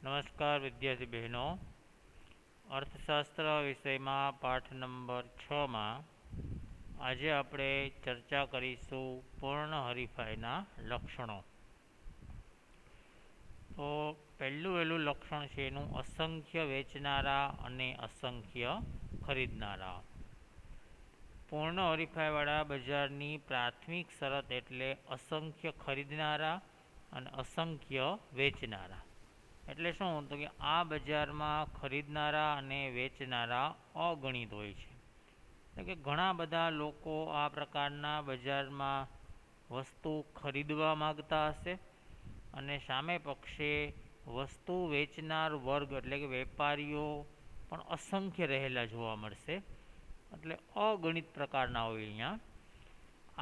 નમસ્કાર વિદ્યાર્થી બહેનો, અર્થશાસ્ત્ર વિષયમાં પાઠ નંબર 6માં આજે આપણે ચર્ચા કરીશું પૂર્ણ હરીફાઈના લક્ષણો. તો પહેલું લક્ષણ છે એનું અસંખ્ય વેચનારા અને અસંખ્ય ખરીદનારા. પૂર્ણ હરીફાઈવાળા બજારની પ્રાથમિક શરત એટલે અસંખ્ય ખરીદનારા અને અસંખ્ય વેચનારા. એટલે શું? તો કે આ બજારમાં ખરીદનારા અને વેચનારા અગણિત હોય છે. એટલે કે ઘણા બધા લોકો આ પ્રકારના બજારમાં વસ્તુ ખરીદવા માગતા હશે અને સામે પક્ષે વસ્તુ વેચનાર વર્ગ એટલે કે વેપારીઓ પણ અસંખ્ય રહેલા જોવા મળશે. એટલે અગણિત પ્રકારના હોય. અહીંયા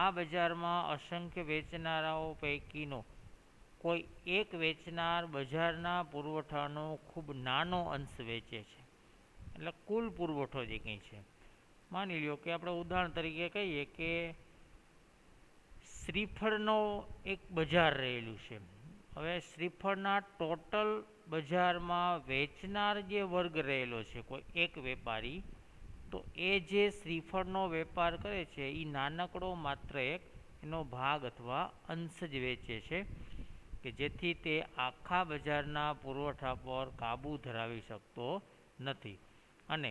આ બજારમાં અસંખ્ય વેચનારાઓ પૈકીનો કોઈ એક વેચનાર બજારના પુરવઠાનો ખૂબ નાનો અંશ વેચે છે. એટલે કુલ પુરવઠો જે કંઈ છે, માની લ્યો કે આપણે ઉદાહરણ તરીકે કહીએ કે શ્રીફળનો એક બજાર રહેલું છે. હવે શ્રીફળના ટોટલ બજારમાં વેચનાર જે વર્ગ રહેલો છે, કોઈ એક વેપારી, તો એ જે શ્રીફળનો વેપાર કરે છે એ નાનકડો માત્ર એક એનો ભાગ અથવા અંશ જ વેચે છે કે જેથી તે આખા બજારના પુરવઠા પર કાબૂ ધરાવી શકતો નથી અને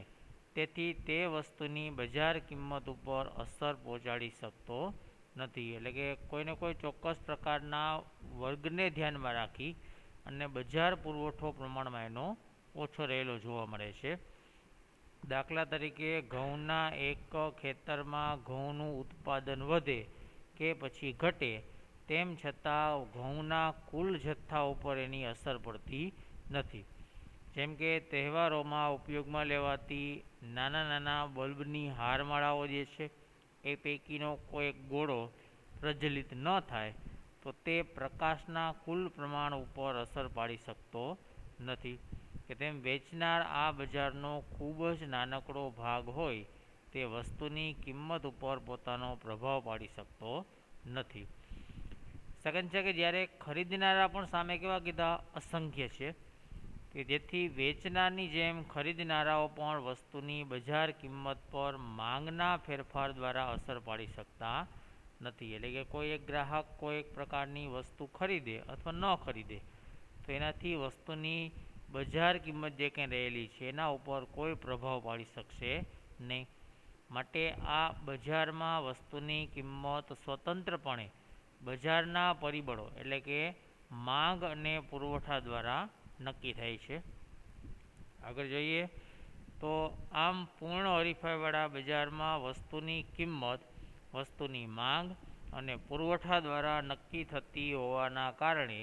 તેથી તે વસ્તુની બજાર કિંમત ઉપર અસર પહોંચાડી શકતો નથી. એટલે કે કોઈને કોઈ ચોક્કસ પ્રકારના વર્ગને ધ્યાનમાં રાખી અને બજાર પુરવઠો પ્રમાણમાં એનો ઓછો રહેલો જોવા મળે છે. દાખલા તરીકે ઘઉંના એક ખેતરમાં ઘઉંનું ઉત્પાદન વધે કે પછી ઘટે, તેમ છતાં ઘઉંના કુલ જથ્થા ઉપર એની અસર પડતી નથી. જેમ કે તહેવારોમાં ઉપયોગમાં લેવાતી નાના નાના બલ્બની હારમાળાઓ જે છે એ પૈકીનો કોઈ ગોળો પ્રજ્વલિત ન થાય તો તે પ્રકાશના કુલ પ્રમાણ ઉપર અસર પાડી શકતો નથી. કે તેમ વેચનાર આ બજારનો ખૂબ જ નાનકડો ભાગ હોય તે વસ્તુની કિંમત ઉપર પોતાનો પ્રભાવ પાડી શકતો નથી. સેકન્ડ છે કે જ્યારે ખરીદનારા પણ સામે કેવા કીધા? અસંખ્ય છે. કે જેથી વેચનારની જેમ ખરીદનારાઓ પણ વસ્તુની બજાર કિંમત પર માંગના ફેરફાર દ્વારા અસર પાડી શકતા નથી. એટલે કે કોઈ એક ગ્રાહક કોઈ એક પ્રકારની વસ્તુ ખરીદે અથવા ન ખરીદે તો એનાથી વસ્તુની બજાર કિંમત જે કંઈ રહેલી છે એના ઉપર કોઈ પ્રભાવ પાડી શકશે નહીં. માટે આ બજારમાં વસ્તુની કિંમત સ્વતંત્રપણે બજારના પરિબળો એટલે કે માંગ અને પુરવઠા દ્વારા નક્કી થાય છે. આગળ જોઈએ તો આમ પૂર્ણ હરીફાઈવાળા બજારમાં વસ્તુની કિંમત વસ્તુની માંગ અને પુરવઠા દ્વારા નક્કી થતી હોવાના કારણે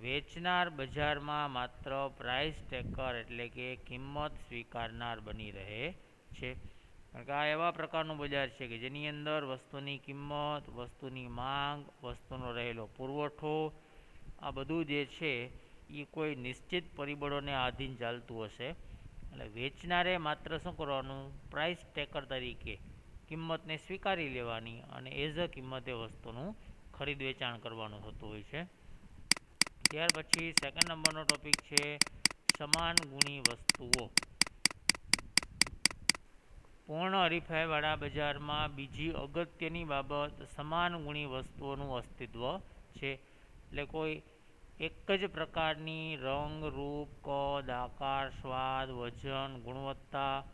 વેચનાર બજારમાં માત્ર પ્રાઇસ ટેકર એટલે કે કિંમત સ્વીકારનાર બની રહે છે. કારણ કે આ એવા પ્રકારનું બજાર છે કે જેની અંદર વસ્તુની કિંમત, વસ્તુની માંગ, વસ્તુનો રહેલો પુરવઠો, આ બધું જે છે એ કોઈ નિશ્ચિત પરિબળોને આધીન ચાલતું હશે. એટલે વેચનારે માત્ર શું કરવાનું? પ્રાઇસ ટેકર તરીકે કિંમતને સ્વીકારી લેવાની અને એઝ અ કિંમતે વસ્તુનું ખરીદ વેચાણ કરવાનું થતું હોય છે. ત્યાર પછી સેકન્ડ નંબરનો ટોપિક છે સમાન ગુણી વસ્તુઓ. પૂર્ણ હરીફાઈવાળા બજારમાં બીજી અગત્યની બાબત સમાન ગુણી વસ્તુઓનું અસ્તિત્વ છે. એટલે કોઈ એક જ પ્રકારની રંગ, રૂપ, કદ, આકાર, સ્વાદ, વજન, ગુણવત્તા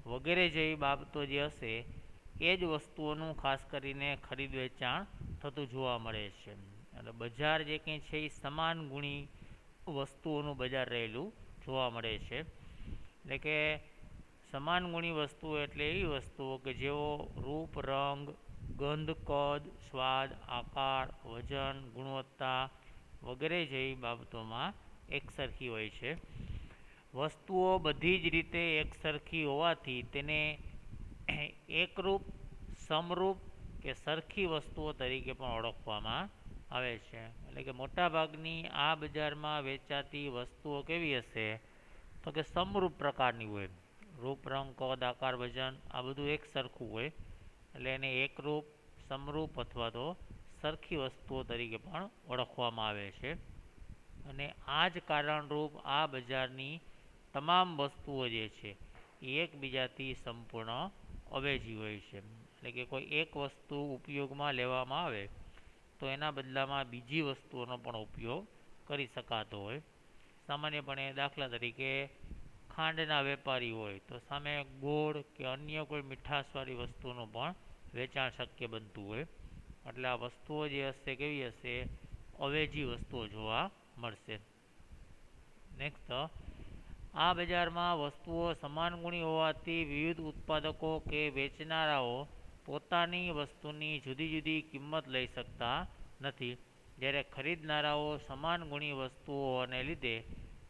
વગેરે જેવી બાબતો જે હશે એ જ વસ્તુઓનું ખાસ કરીને ખરીદ વેચાણ થતું જોવા મળે છે. એટલે બજાર જે કંઈ છે એ સમાન ગુણી વસ્તુઓનું બજાર રહેલું જોવા મળે છે. એટલે કે સમાન ગુણી વસ્તુઓ એટલે એવી વસ્તુઓ કે જેઓ રૂપ, રંગ, ગંધ, કદ, સ્વાદ, આકાર, વજન, ગુણવત્તા વગેરે જેવી બાબતોમાં એકસરખી હોય છે. વસ્તુઓ બધી જ રીતે એકસરખી હોવાથી તેને એકરૂપ, સમરૂપ કે સરખી વસ્તુઓ તરીકે પણ ઓળખવામાં આવે છે. એટલે કે મોટાભાગની આ બજારમાં વેચાતી વસ્તુઓ કેવી હશે? તો કે સમરૂપ પ્રકારની હોય. રૂપ, રંગ, કદ, આકાર, વજન આ બધું એક સરખું હોય. એટલે એને એકરૂપ, સમરૂપ અથવા તો સરખી વસ્તુઓ તરીકે પણ ઓળખવામાં આવે છે. અને આ જ કારણરૂપ આ બજારની તમામ વસ્તુઓ જે છે એ એકબીજાથી સંપૂર્ણ અવેજી હોય છે. એટલે કે કોઈ એક વસ્તુ ઉપયોગમાં લેવામાં આવે તો એના બદલામાં બીજી વસ્તુઓનો પણ ઉપયોગ કરી શકાતો હોય. સામાન્યપણે દાખલા તરીકે ખાંડના વેપારી હોય તો સામે ગોળ કે અન્ય કોઈ મીઠાશવાળી વસ્તુનું પણ વેચાણ શક્ય બનતું હોય. એટલે આ વસ્તુઓ જે હશે કેવી હશે? અવેજી વસ્તુઓ જોવા મળશે. નેક્સ્ટ, આ બજારમાં વસ્તુઓ સમાન ગુણી હોવાથી વિવિધ ઉત્પાદકો કે વેચનારાઓ પોતાની વસ્તુની જુદી જુદી કિંમત લઈ શકતા નથી. જ્યારે ખરીદનારાઓ સમાન ગુણી વસ્તુઓને લીધે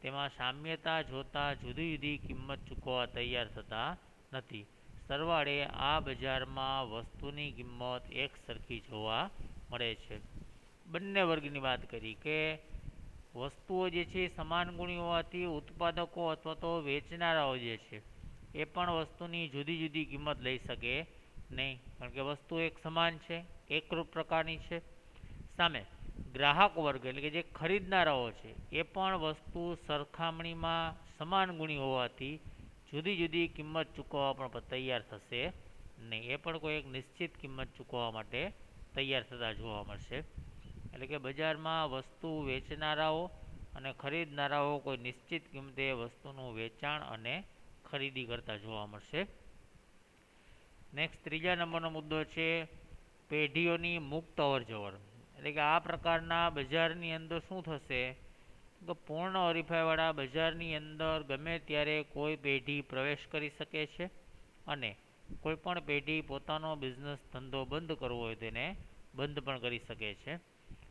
તેમાં સામ્યતા જોતા જુદી જુદી કિંમત ચૂકવવા તૈયાર થતા નથી. સરવાળે આ બજારમાં વસ્તુની કિંમત એક સરખી જોવા મળે છે. બંને વર્ગની વાત કરી કે વસ્તુઓ જે છે સમાન ગુણી હોવાથી ઉત્પાદકો અથવા તો વેચનારાઓ જે છે એ પણ વસ્તુની જુદી જુદી કિંમત લઈ શકે નહીં, કારણ કે વસ્તુ એક સમાન છે, એકરૂપ પ્રકારની છે. સામે ગ્રાહક વર્ગ એટલે કે જે ખરીદનારાઓ છે એ પણ વસ્તુ સરખામણીમાં સમાન ગુણી હોવાથી જુદી જુદી કિંમત ચૂકવવા પણ તૈયાર થશે નહીં. એ પણ કોઈ એક નિશ્ચિત કિંમત ચૂકવવા માટે તૈયાર થતા જોવા મળશે. એટલે કે બજારમાં વસ્તુ વેચનારાઓ અને ખરીદનારાઓ કોઈ નિશ્ચિત કિંમતે વસ્તુનું વેચાણ અને ખરીદી કરતા જોવા મળશે. નેક્સ્ટ, ત્રીજા નંબરનો મુદ્દો છે પેઢીઓની મુક્ત અવરજવર. એટલે કે આ પ્રકારના બજારની અંદર શું થશે તો પૂર્ણ હરીફાઈવાળા બજારની અંદર ગમે ત્યારે કોઈ પેઢી પ્રવેશ કરી શકે છે અને કોઈ પણ પેઢી પોતાનો બિઝનેસ ધંધો બંધ કરવો હોય તેને બંધ પણ કરી શકે છે.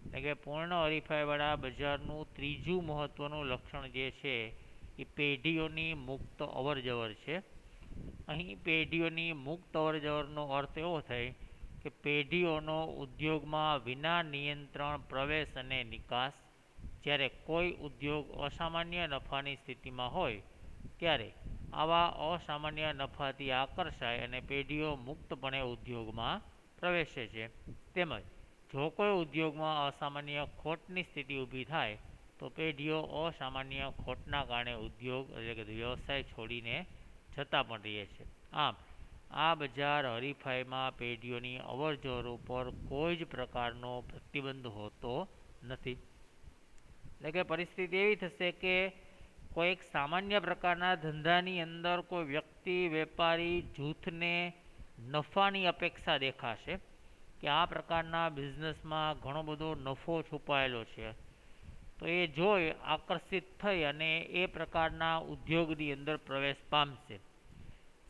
એટલે કે પૂર્ણ હરીફાઈવાળા બજારનું ત્રીજું મહત્ત્વનું લક્ષણ જે છે એ પેઢીઓની મુક્ત અવરજવર છે. અહીં પેઢીઓની મુક્ત અવરજવરનો અર્થ એવો થાય કે પેઢીઓનો ઉદ્યોગમાં વિના નિયંત્રણ પ્રવેશ અને નિકાસ. જ્યારે કોઈ ઉદ્યોગ અસામાન્ય નફાની સ્થિતિમાં હોય ત્યારે આવા અસામાન્ય નફાથી આકર્ષાય અને પેઢીઓ મુક્તપણે ઉદ્યોગમાં પ્રવેશે છે. તેમજ જો કોઈ ઉદ્યોગમાં અસામાન્ય ખોટની સ્થિતિ ઊભી થાય તો પેઢીઓ અસામાન્ય ખોટના કારણે ઉદ્યોગ એટલે કે વ્યવસાય છોડીને જતા પણ રહે છે. આમ આ બજાર હરીફાઈમાં પેઢીઓની અવરજવર ઉપર કોઈ જ પ્રકારનો પ્રતિબંધ હોતો નથી. એટલે કે પરિસ્થિતિ એવી થશે કે કોઈ એક સામાન્ય પ્રકારના ધંધાની અંદર કોઈ વ્યક્તિ વેપારી જૂથને નફાની અપેક્ષા દેખાશે કે આ પ્રકારના બિઝનેસમાં ઘણો બધો નફો છુપાયેલો છે, તો એ જોઈ આકર્ષિત થઈ અને એ પ્રકારના ઉદ્યોગની અંદર પ્રવેશ પામશે.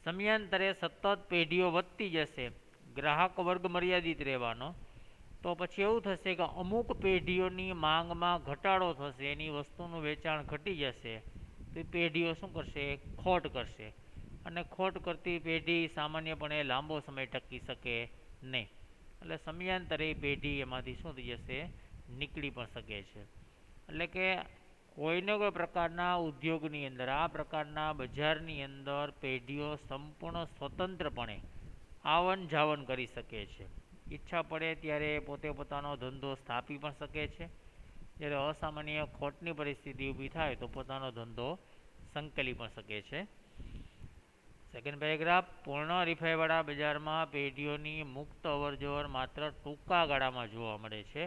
સમયાંતરે સતત પેઢીઓ વધતી જશે, ગ્રાહક વર્ગ મર્યાદિત રહેવાનો, તો પછી એવું થશે કે અમુક પેઢીઓની માંગમાં ઘટાડો થશે, એની વસ્તુનું વેચાણ ઘટી જશે, તો એ પેઢીઓ શું કરશે? ખોટ કરશે. અને ખોટ કરતી પેઢી સામાન્યપણે લાંબો સમય ટકી શકે નહીં. એટલે સમયાંતરે પેઢી એમાંથી શું થઈ જશે? નીકળી પણ શકે છે. એટલે કે કોઈને કોઈ પ્રકારના ઉદ્યોગની અંદર આ પ્રકારના બજારની અંદર પેઢીઓ સંપૂર્ણ સ્વતંત્રપણે આવન જાવન કરી શકે છે. ઈચ્છા પડે ત્યારે પોતે પોતાનો ધંધો સ્થાપી પણ શકે છે. જ્યારે અસામાન્ય ખોટની પરિસ્થિતિ ઊભી થાય તો પોતાનો ધંધો સંકેલી પણ શકે છે. સેકન્ડ પેરેગ્રાફ, પૂર્ણ હરીફાઈવાળા બજારમાં પેઢીઓની મુક્ત અવરજવર માત્ર ટૂંકા ગાળામાં જોવા મળે છે.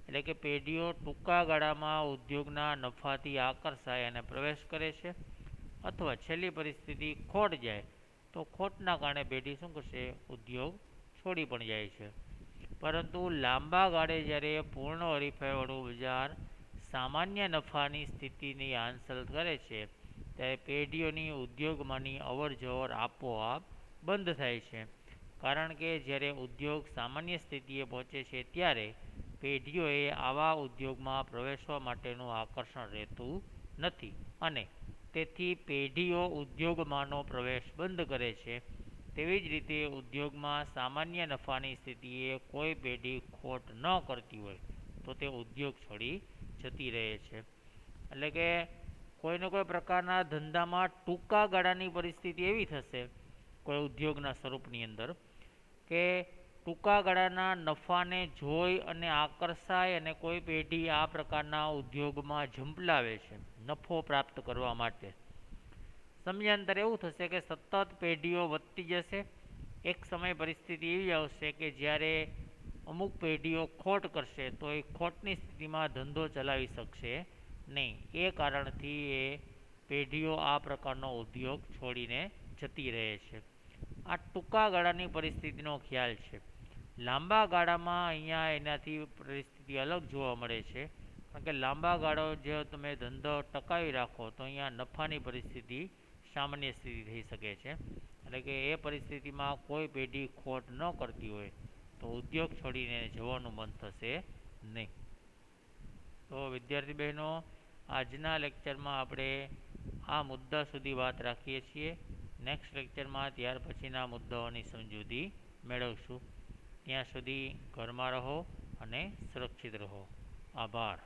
એટલે કે પેઢીઓ ટૂંકા ગાળામાં ઉદ્યોગના નફાથી આકર્ષાય અને પ્રવેશ કરે છે, અથવા છેલ્લી પરિસ્થિતિ ખોટ જાય તો ખોટના કારણે પેઢી શું કરશે? ઉદ્યોગ છોડી પણ જાય છે. પરંતુ લાંબા ગાળે જ્યારે પૂર્ણ હરીફાઈવાળું બજાર સામાન્ય નફાની સ્થિતિની હાંસલ કરે છે ત્યારે પેઢીઓની ઉદ્યોગમાંની અવરજવર આપોઆપ બંધ થાય છે. કારણ કે જ્યારે ઉદ્યોગ સામાન્ય સ્થિતિએ પહોંચે છે ત્યારે પેઢીઓએ આવા ઉદ્યોગમાં પ્રવેશવા માટેનું આકર્ષણ રહેતું નથી અને તેથી પેઢીઓ ઉદ્યોગમાંનો પ્રવેશ બંધ કરે છે. તેવી જ રીતે ઉદ્યોગમાં સામાન્ય નફાની સ્થિતિએ કોઈ પેઢી ખોટ ન કરતી હોય તો તે ઉદ્યોગ છોડી જતી રહે છે. એટલે કે કોઈને કોઈ પ્રકારના ધંધામાં ટૂંકા ગાળાની પરિસ્થિતિ એવી થશે કોઈ ઉદ્યોગના સ્વરૂપની અંદર કે ટૂંકા ગાળાના નફાને જોઈ અને આકર્ષાય અને કોઈ પેઢી આ પ્રકારના ઉદ્યોગમાં ઝંપલાવે છે નફો પ્રાપ્ત કરવા માટે. સમયાંતરે એવું થશે કે સતત પેઢીઓ વધતી જશે. એક સમય પરિસ્થિતિ એવી આવશે કે જ્યારે અમુક પેઢીઓ ખોટ કરશે તો એ ખોટની સ્થિતિમાં ધંધો ચલાવી શકશે નહીં. એ કારણથી એ પેઢીઓ આ પ્રકારનો ઉદ્યોગ છોડીને જતી રહે છે. આ ટૂંકા ગાળાની પરિસ્થિતિનો ખ્યાલ છે. લાંબા ગાળામાં અહીંયા એનાથી પરિસ્થિતિ અલગ જોવા મળે છે. કારણ કે લાંબા ગાળો જો તમે ધંધો ટકાવી રાખો તો અહીંયા નફાની પરિસ્થિતિ સામાન્ય સ્થિતિ થઈ શકે છે. એટલે કે એ પરિસ્થિતિમાં કોઈ પેઢી ખોટ ન કરતી હોય તો ઉદ્યોગ છોડીને જવાનું મન થશે નહીં. તો વિદ્યાર્થી બહેનો, આજના લેક્ચરમાં આપણે આ મુદ્દા સુધી વાત રાખીએ છીએ. નેક્સ્ટ લેક્ચરમાં ત્યાર પછીના મુદ્દાઓની સમજૂતી મેળવશું. ત્યાં સુધી ઘરમાં રહો અને સુરક્ષિત રહો. આભાર.